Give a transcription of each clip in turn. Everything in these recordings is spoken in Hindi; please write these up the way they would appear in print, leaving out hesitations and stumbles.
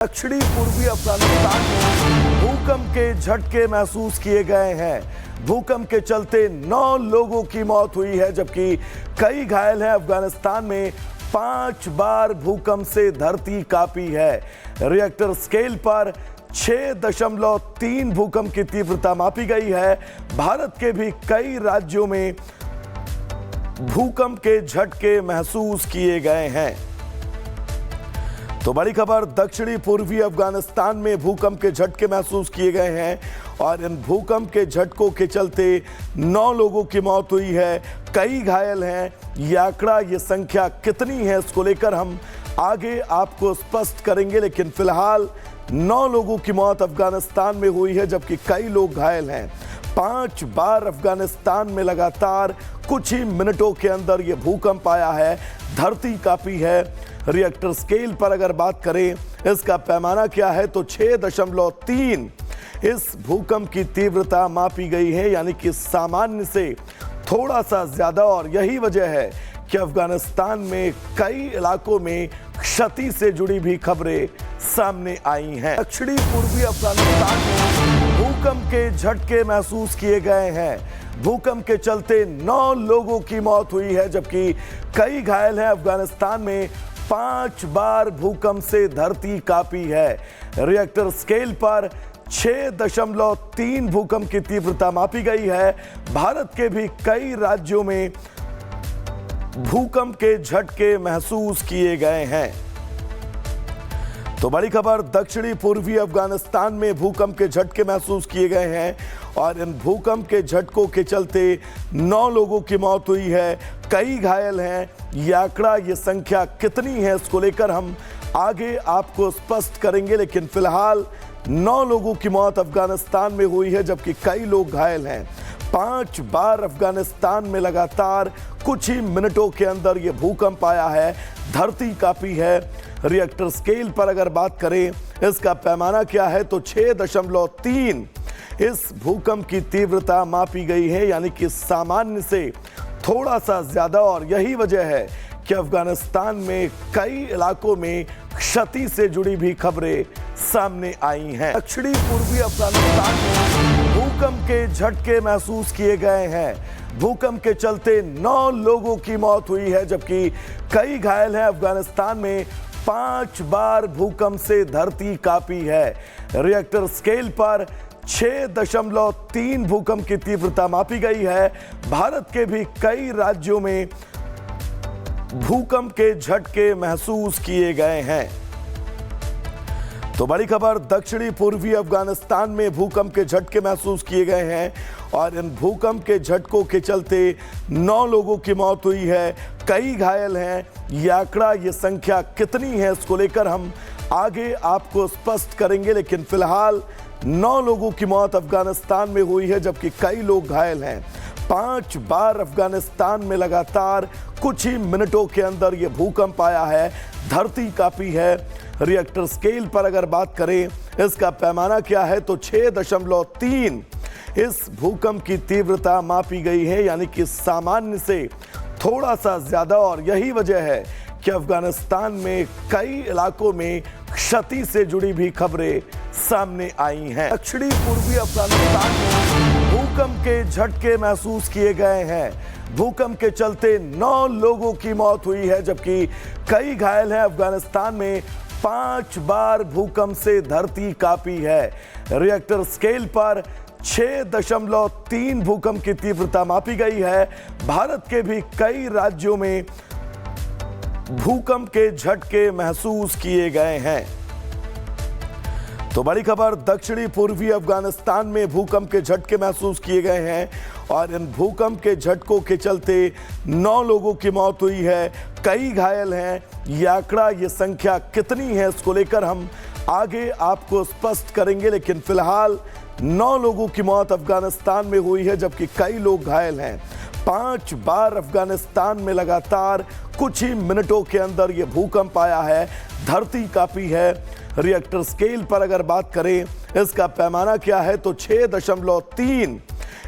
दक्षिणी पूर्वी अफगानिस्तान में भूकंप के झटके महसूस किए गए हैं। भूकंप के चलते 9 लोगों की मौत हुई है जबकि कई घायल हैं। अफगानिस्तान में 5 बार भूकंप से धरती कांपी है। रिएक्टर स्केल पर 6.3 भूकंप की तीव्रता मापी गई है। भारत के भी कई राज्यों में भूकंप के झटके महसूस किए गए हैं। तो बड़ी खबर, दक्षिणी पूर्वी अफगानिस्तान में भूकंप के झटके महसूस किए गए हैं और इन भूकंप के झटकों के चलते 9 लोगों की मौत हुई है, कई घायल हैं। ये आंकड़ा, ये संख्या कितनी है, इसको लेकर हम आगे आपको स्पष्ट करेंगे, लेकिन फिलहाल 9 लोगों की मौत अफगानिस्तान में हुई है जबकि कई लोग घायल हैं। 5 बार अफगानिस्तान में लगातार कुछ ही मिनटों के अंदर यह भूकंप आया है, धरती कांपी है। रिएक्टर स्केल पर अगर बात करें, इसका पैमाना क्या है तो 6.3 इस भूकंप की तीव्रता मापी गई है, यानी कि सामान्य से थोड़ा सा ज्यादा। और यही वजह है कि अफगानिस्तान में कई इलाकों में क्षति से जुड़ी भी खबरें सामने आई हैं। दक्षिणी पूर्वी अफगानिस्तान में भूकंप के झटके महसूस किए गए हैं। भूकंप के चलते 9 लोगों की मौत हुई है जबकि कई घायल हैं। अफगानिस्तान में 5 बार भूकंप से धरती कांपी है। रिएक्टर स्केल पर 6.3 भूकंप की तीव्रता मापी गई है। भारत के भी कई राज्यों में भूकंप के झटके महसूस किए गए हैं। तो बड़ी खबर, दक्षिणी पूर्वी अफगानिस्तान में भूकंप के झटके महसूस किए गए हैं और इन भूकंप के झटकों के चलते 9 लोगों की मौत हुई है, कई घायल हैं। ये आंकड़ा, ये संख्या कितनी है, इसको लेकर हम आगे आपको स्पष्ट करेंगे, लेकिन फिलहाल 9 लोगों की मौत अफगानिस्तान में हुई है जबकि कई लोग घायल हैं। 5 बार अफगानिस्तान में लगातार कुछ ही मिनटों के अंदर यह भूकंप आया है, धरती कांपी है। रिएक्टर स्केल पर अगर बात करें, इसका पैमाना क्या है तो 6.3 इस भूकंप की तीव्रता मापी गई है, यानी कि सामान्य से थोड़ा सा ज्यादा। और यही वजह है कि अफगानिस्तान में कई इलाकों में क्षति से जुड़ी भी खबरें सामने आई हैं। दक्षिणी पूर्वी अफगानिस्तान में भूकंप के झटके महसूस किए गए हैं। भूकंप के चलते 9 लोगों की मौत हुई है जबकि कई घायल हैं। अफगानिस्तान में 5 बार भूकंप से धरती कांपी है। रिएक्टर स्केल पर 6.3 भूकंप की तीव्रता मापी गई है। भारत के भी कई राज्यों में भूकंप के झटके महसूस किए गए हैं। तो बड़ी खबर, दक्षिणी पूर्वी अफगानिस्तान में भूकंप के झटके महसूस किए गए हैं और इन भूकंप के झटकों के चलते 9 लोगों की मौत हुई है, कई घायल हैं। ये आंकड़ा, ये संख्या कितनी है, इसको लेकर हम आगे आपको स्पष्ट करेंगे, लेकिन फिलहाल 9 लोगों की मौत अफगानिस्तान में हुई है जबकि कई लोग घायल हैं। 5 बार अफगानिस्तान में लगातार कुछ ही मिनटों के अंदर यह भूकंप आया है, धरती कांपी है। रिएक्टर स्केल पर अगर बात करें, इसका पैमाना क्या है तो 6.3 इस भूकंप की तीव्रता मापी गई है, यानी कि सामान्य से थोड़ा सा ज्यादा। और यही वजह है कि अफगानिस्तान में कई इलाकों में क्षति से जुड़ी भी खबरें सामने आई हैं। दक्षिणी पूर्वी अफगानिस्तान में भूकंप के झटके महसूस किए गए हैं। भूकंप के चलते 9 लोगों की मौत हुई है जबकि कई घायल हैं। अफगानिस्तान में 5 बार भूकंप से धरती कांपी है। रिएक्टर स्केल पर 6.3 भूकंप की तीव्रता मापी गई है। भारत के भी कई राज्यों में भूकंप के झटके महसूस किए गए हैं। तो बड़ी खबर, दक्षिणी पूर्वी अफगानिस्तान में भूकंप के झटके महसूस किए गए हैं और इन भूकंप के झटकों के चलते 9 लोगों की मौत हुई है, कई घायल हैं। ये आंकड़ा, ये संख्या कितनी है, इसको लेकर हम आगे आपको स्पष्ट करेंगे, लेकिन फिलहाल 9 लोगों की मौत अफगानिस्तान में हुई है जबकि कई लोग घायल हैं। 5 बार अफगानिस्तान में लगातार कुछ ही मिनटों के अंदर यह भूकंप आया है, धरती कांपी है। रिएक्टर स्केल पर अगर बात करें, इसका पैमाना क्या है तो 6.3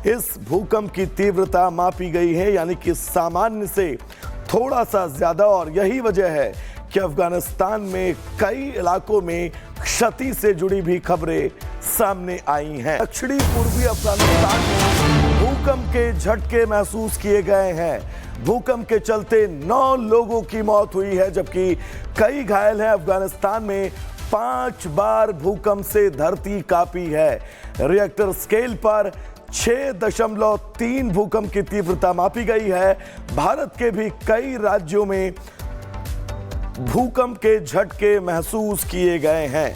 इस भूकंप की तीव्रता मापी गई है, यानी कि सामान्य से थोड़ा सा ज्यादा। और यही वजह है कि अफगानिस्तान में कई इलाकों में क्षति से जुड़ी भी खबरें सामने आई हैं। दक्षिणी पूर्वी अफगानिस्तान में भूकंप के झटके महसूस किए गए हैं। भूकंप के चलते 9 लोगों की मौत हुई है, जबकि कई घायल हैं। अफगानिस्तान में 5 बार भूकंप से धरती कांपी है। रिएक्टर स्केल पर 6.3 भूकंप की तीव्रता मापी गई है। भारत के भी कई राज्यों में भूकंप के झटके महसूस किए गए हैं।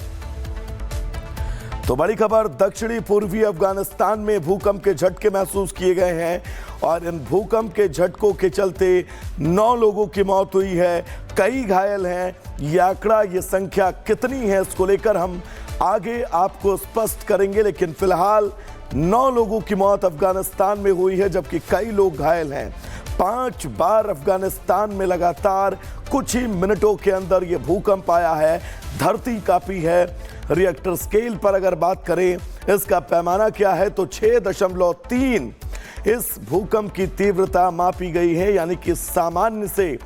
तो बड़ी खबर, दक्षिणी पूर्वी अफगानिस्तान में भूकंप के झटके महसूस किए गए हैं और इन भूकंप के झटकों के चलते 9 लोगों की मौत हुई है, कई घायल हैं। ये आंकड़ा, ये संख्या कितनी है, इसको लेकर हम आगे आपको स्पष्ट करेंगे, लेकिन फिलहाल 9 लोगों की मौत अफगानिस्तान में हुई है, जबकि कई लोग घायल हैं। 5 बार अफगानिस्तान में लगातार कुछ ही मिनटों के अंदर ये भूकंप आया है, धरती कांपी है। रिएक्टर स्केल पर अगर बात करें, इसका पैमाना क्या है, तो 6.3 इस भूकंप की तीव्रता मापी गई है, यानी कि सामान्य से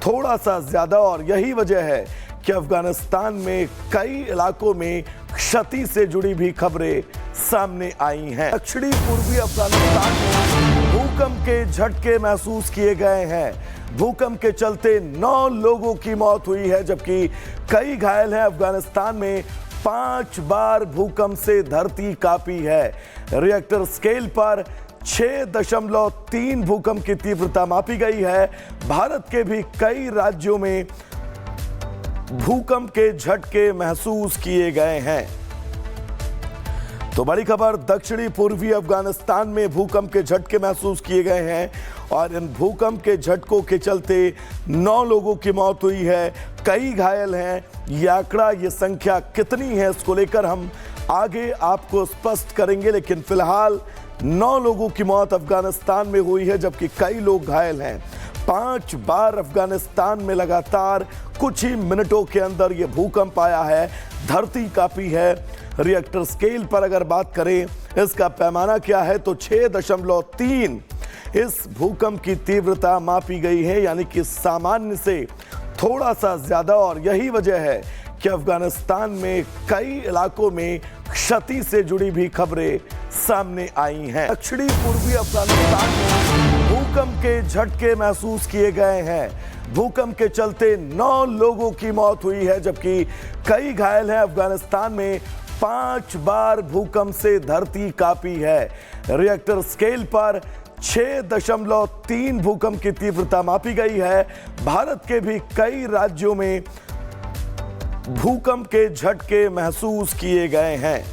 थोड़ा सा ज्यादा। और यही वजह है कि अफगानिस्तान में कई इलाकों में क्षति से जुड़ी भी खबरें सामने आई हैं। दक्षिणी पूर्वी अफगानिस्तान में भूकंप के झटके महसूस किए गए हैं। भूकंप के चलते 9 लोगों की मौत हुई है, जबकि कई घायल हैं। अफगानिस्तान में 5 बार भूकंप से धरती कांपी है। रिएक्टर स्केल पर 6.3 भूकंप की तीव्रता मापी गई है। भारत के भी कई राज्यों में भूकंप के झटके महसूस किए गए हैं। तो बड़ी खबर, दक्षिणी पूर्वी अफगानिस्तान में भूकंप के झटके महसूस किए गए हैं और इन भूकंप के झटकों के चलते 9 लोगों की मौत हुई है, कई घायल हैं। ये आंकड़ा, ये संख्या कितनी है, इसको लेकर हम आगे आपको स्पष्ट करेंगे, लेकिन फिलहाल 9 लोगों की मौत अफगानिस्तान में हुई है, जबकि कई लोग घायल हैं। 5 बार अफगानिस्तान में लगातार कुछ ही मिनटों के अंदर ये भूकंप आया है, धरती कांपी है। रिएक्टर स्केल पर अगर बात करें, इसका पैमाना क्या है, तो 6.3 इस भूकंप की तीव्रता मापी गई है, यानी कि सामान्य से थोड़ा सा ज्यादा। और यही वजह है कि अफगानिस्तान में कई इलाकों में क्षति से जुड़ी भी खबरें सामने आई हैं। दक्षिणी पूर्वी अफगानिस्तान में भूकंप के झटके महसूस किए गए हैं। भूकंप के चलते 9 लोगों की मौत हुई है, जबकि कई घायल हैं। अफगानिस्तान में 5 बार भूकंप से धरती कांपी है। रिएक्टर स्केल पर 6.3 भूकंप की तीव्रता मापी गई है। भारत के भी कई राज्यों में भूकंप के झटके महसूस किए गए हैं।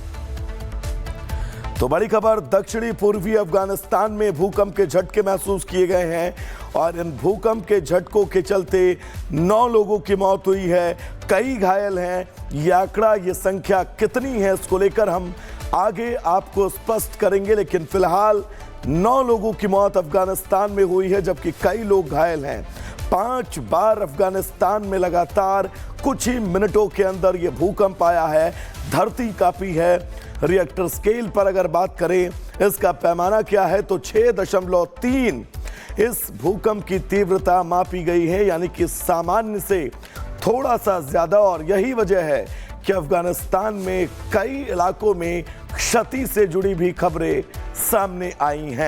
तो बड़ी खबर, दक्षिणी पूर्वी अफगानिस्तान में भूकंप के झटके महसूस किए गए हैं और इन भूकंप के झटकों के चलते 9 लोगों की मौत हुई है, कई घायल हैं। ये आंकड़ा, ये संख्या कितनी है, इसको लेकर हम आगे आपको स्पष्ट करेंगे, लेकिन फिलहाल 9 लोगों की मौत अफगानिस्तान में हुई है, जबकि कई लोग घायल हैं। 5 बार अफगानिस्तान में लगातार कुछ ही मिनटों के अंदर ये भूकंप आया है, धरती कांपी है। रिएक्टर स्केल पर अगर बात करें, इसका पैमाना क्या है, तो 6.3 इस भूकंप की तीव्रता मापी गई है, यानी कि सामान्य से थोड़ा सा ज्यादा। और यही वजह है कि अफगानिस्तान में कई इलाकों में क्षति से जुड़ी भी खबरें सामने आई हैं।